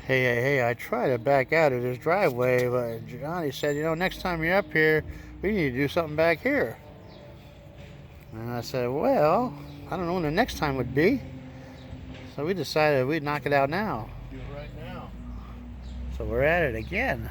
Hey, I tried to back out of this driveway, but Johnny said, next time you're up here, we need to do something back here. And I said, well, I don't know when the next time would be. So we decided we'd knock it out now. Do it right now. So we're at it again.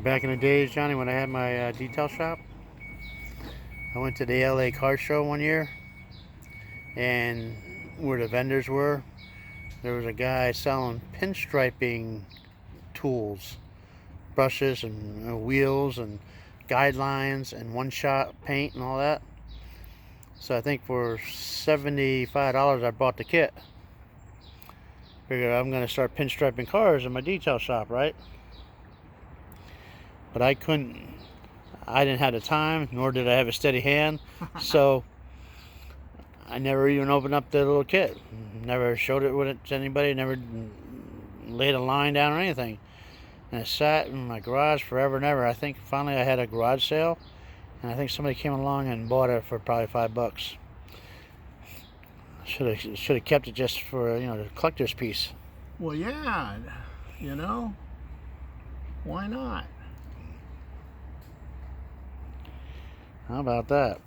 Back in the days, Johnny, when I had my detail shop, I went to the LA car show one year, and where the vendors were, there was a guy selling pinstriping tools, brushes and wheels and guidelines and one-shot paint and all that. So I think for $75 I bought the kit. Figured I'm going to start pinstriping cars in my detail shop, right? But I didn't have the time, nor did I have a steady hand. So I never even opened up the little kit. Never showed it to anybody, never laid a line down or anything. And it sat in my garage forever and ever. I think finally I had a garage sale, and I think somebody came along and bought it for probably $5. Should have kept it just for the collector's piece. Well, yeah, why not? How about that?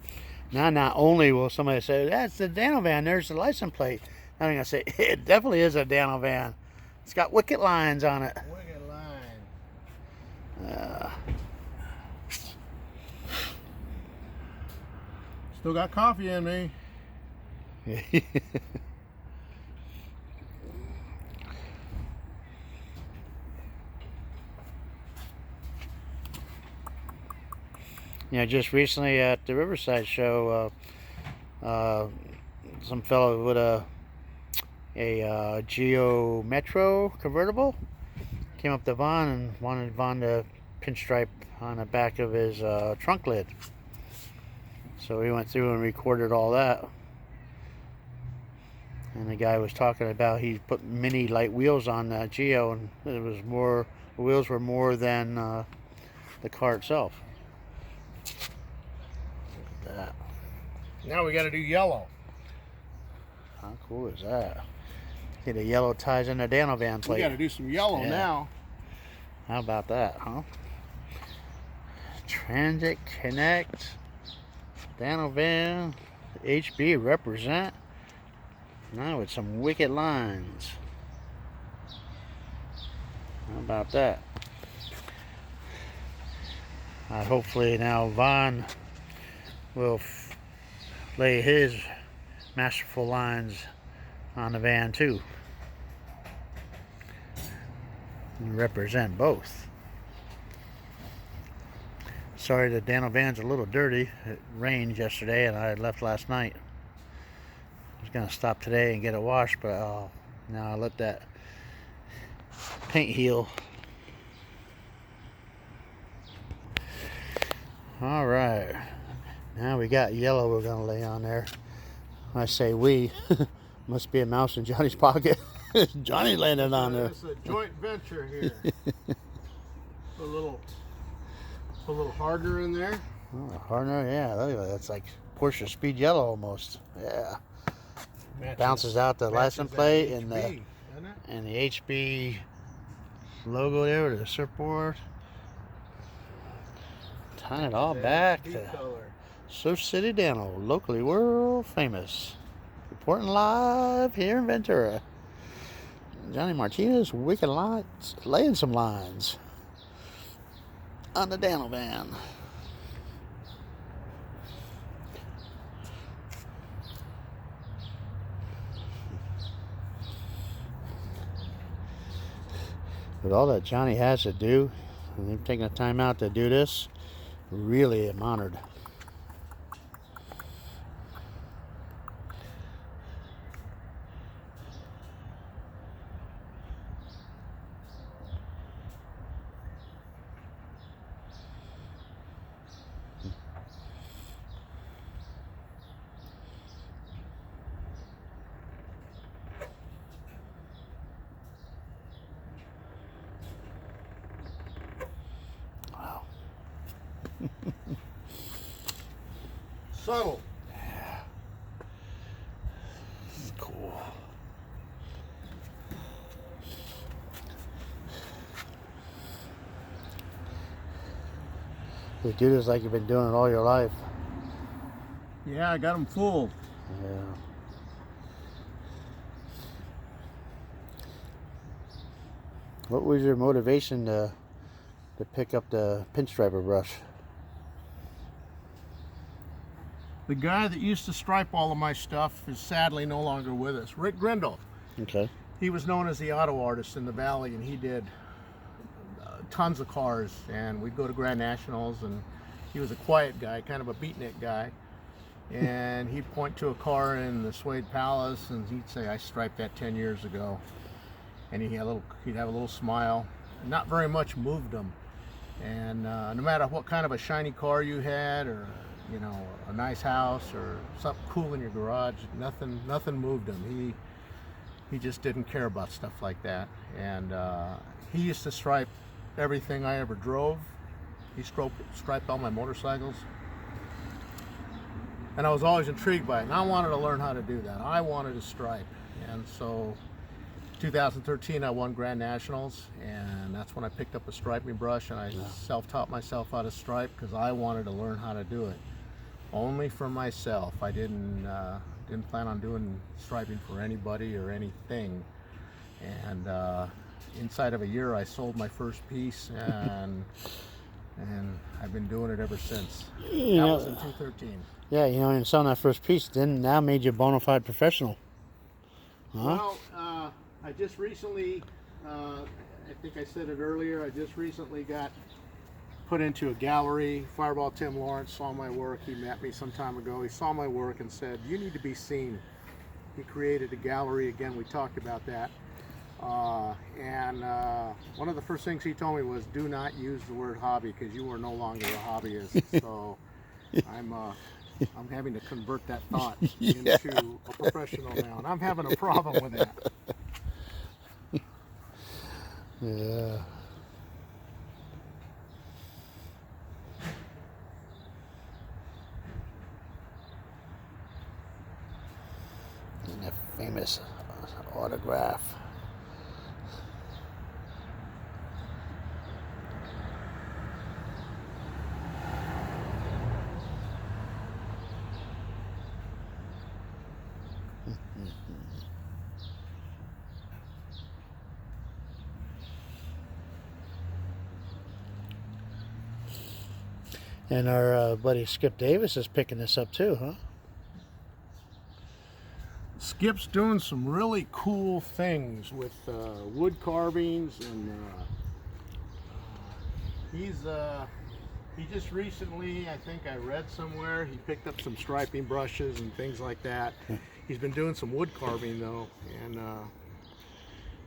Now, not only will somebody say, that's the Dano van, there's the license plate. I'm going to say, it definitely is a Dano van. It's got wicket lines on it. Wicket line. Still got coffee in me. Just recently at the Riverside show, some fellow with a Geo Metro convertible came up to Vaughn and wanted Vaughn to pinstripe on the back of his trunk lid. So we went through and recorded all that. And the guy was talking about he put mini light wheels on that Geo, and the wheels were more than the car itself. Look at that. Now we got to do yellow. How cool is that? See, the yellow ties in the Dano van plate. We got to do some yellow now. How about that, huh? Transit Connect, Dano van, HB represent. Now with some wicked lines. How about that? Hopefully now Vaughn will lay his masterful lines on the van too. And represent both. Sorry, the Dano van's a little dirty. It rained yesterday and I left last night. I was gonna stop today and get it washed, but now I let that paint heal. All right, now we got yellow we're gonna lay on there. I say we, must be a mouse in Johnny's pocket. Johnny landed on there. It's a joint venture here. a little harder in there. Oh, harder, yeah. Look at that. That's like Porsche Speed Yellow almost. Yeah. Bounces out the license plate and the HB logo there with the surfboard. Tying it all back to Surf City Dano, locally world famous. Reporting live here in Ventura. Johnny Martinez, wicked lines, laying some lines on the Dano van. With all that Johnny has to do, and him taking the time out to do this, really am honored. subtle. This is cool. You do this like you've been doing it all your life. Yeah, I got them full. Yeah. What was your motivation to pick up the pinstriper brush? The guy that used to stripe all of my stuff is sadly no longer with us. Rick Grindle. Okay. He was known as the auto artist in the valley, and he did tons of cars. And we'd go to Grand Nationals, and he was a quiet guy, kind of a beatnik guy. And he'd point to a car in the Suede Palace, and he'd say, "I striped that 10 years ago." And he'd have a little smile. Not very much moved him. And no matter what kind of a shiny car you had, or you know, a nice house or something cool in your garage, nothing moved him. He just didn't care about stuff like that. And he used to stripe everything I ever drove. He striped all my motorcycles. And I was always intrigued by it. And I wanted to learn how to do that. I wanted to stripe. And so 2013 I won Grand Nationals, and that's when I picked up a striping brush, and I self-taught myself how to stripe because I wanted to learn how to do it. Only for myself. I didn't plan on doing striping for anybody or anything. And inside of a year I sold my first piece, and I've been doing it ever since. That was in 2013. Yeah, you know, and selling that first piece then now made you a bona fide professional. Huh? Well, I just recently, I think I said it earlier, I just recently got put into a gallery. Fireball Tim Lawrence saw my work. He met me some time ago. He saw my work and said, "You need to be seen." He created a gallery. Again, we talked about that. And one of the first things he told me was, "Do not use the word hobby because you are no longer a hobbyist." So I'm having to convert that thought into a professional now, and I'm having a problem with that. Yeah. And that famous autograph. And our buddy Skip Davis is picking this up too, huh? Skip's doing some really cool things with wood carvings, and he just recently, I think I read somewhere, he picked up some striping brushes and things like that. He's been doing some wood carving though, and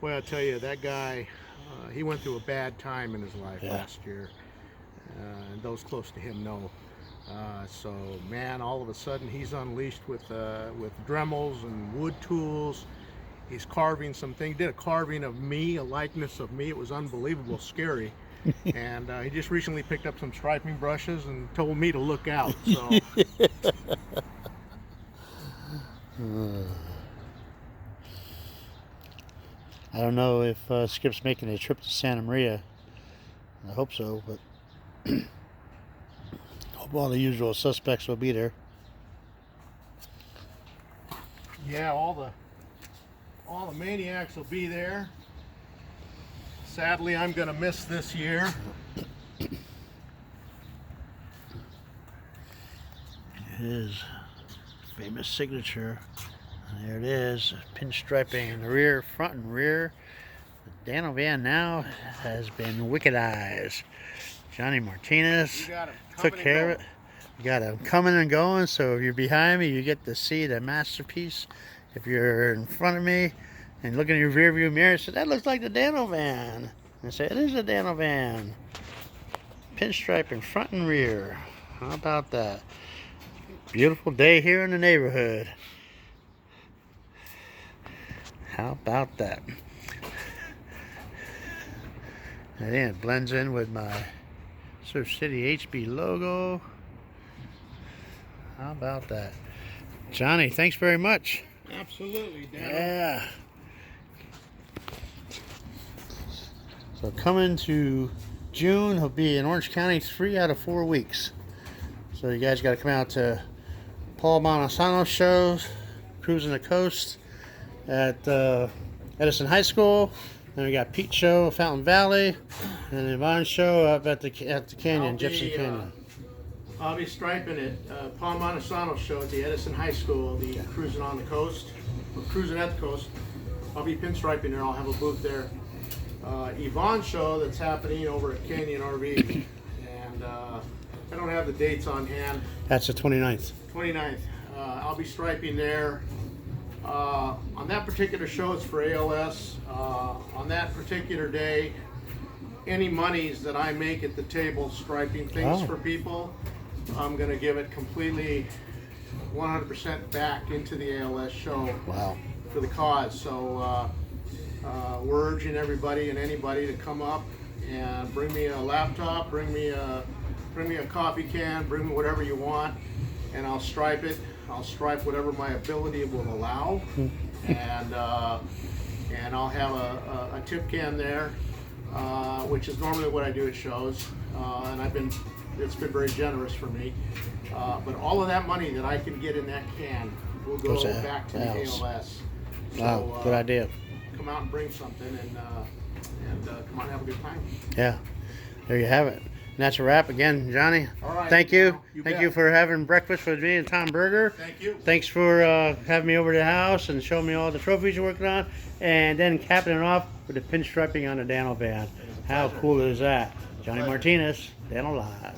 well, I'll tell you, that guy, he went through a bad time in his life last year. And those close to him know. So man, all of a sudden he's unleashed with Dremels and wood tools. He's carving something. Did a carving of me, a likeness of me. It was unbelievable, scary. And he just recently picked up some striping brushes and told me to look out. So. I don't know if Skip's making a trip to Santa Maria. I hope so, but hope all the usual suspects will be there. Yeah, all the maniacs will be there. Sadly, I'm gonna miss this year. His famous signature. And there it is, pinstriping in the rear, front and rear. The Dano van now has been Wicked Eyes. Johnny Martinez took care of it. You got him coming and going, so if you're behind me, you get to see the masterpiece. If you're in front of me and look in your rear view mirror, say, "That looks like the Dano van." And say, "It is the Dano van." Pinstriping front and rear. How about that? Beautiful day here in the neighborhood. How about that? And then it blends in with my Surf City HB logo. How about that? Johnny, thanks very much. Absolutely, Dano. Yeah. So coming to June, he'll be in Orange County 3 out of 4 weeks. So you guys got to come out to Paul Montesano's shows, Cruising the Coast at Edison High School. Then we got Pete's show, Fountain Valley, and Yvonne's show up at the canyon, Gypsy Canyon. I'll be striping it. Paul Montesano's show at the Edison High School, the Cruising on the Coast, or Cruising at the Coast. I'll be pinstriping there. I'll have a booth there. Yvonne's show that's happening over at Canyon RV, and I don't have the dates on hand. That's the 29th. 29th. I'll be striping there. On that particular show, it's for ALS. On that particular day, any monies that I make at the table striping things for people, I'm going to give it completely 100% back into the ALS show. Wow. For the cause. So we're urging everybody and anybody to come up and bring me a laptop, bring me a coffee can, bring me whatever you want, and I'll stripe it. I'll stripe whatever my ability will allow, and I'll have a tip can there, which is normally what I do at shows, and it's been very generous for me. But all of that money that I can get in that can will go back to the ALS. Wow, So, good idea. Come out and bring something, and come on and have a good time. Yeah, there you have it. And that's a wrap again, Johnny. All right. Thank you. Thank bet. you for having breakfast with me and Tom Berger. Thank you. Thanks for having me over to the house and showing me all the trophies you're working on, and then capping it off with the pinstriping on the Dano van. How cool is that? Johnny Martinez, Dano Live.